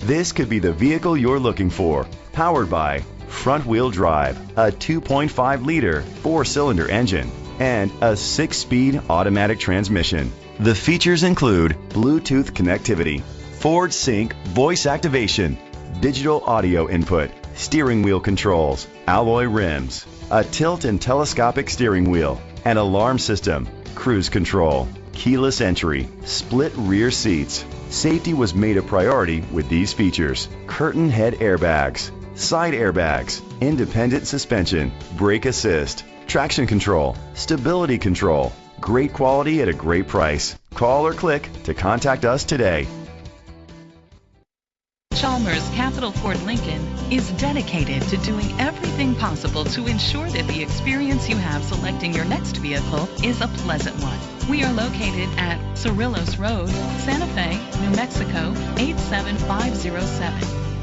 This could be the vehicle you're looking for. Powered by front-wheel drive, a 2.5-liter 4-cylinder engine, and a 6-speed automatic transmission. The features include Bluetooth connectivity, Ford Sync voice activation, digital audio input, steering wheel controls, alloy rims, a tilt and telescopic steering wheel, an alarm system, cruise control, keyless entry, split rear seats. Safety was made a priority with these features: curtain head airbags, side airbags, independent suspension, brake assist, traction control, stability control. Great quality at a great price. Call or click to contact us today. Chalmers Capital Ford Lincoln is dedicated to doing everything possible to ensure that the experience you have selecting your next vehicle is a pleasant one. We are located at Cerrillos Road, Santa Fe, New Mexico 87507.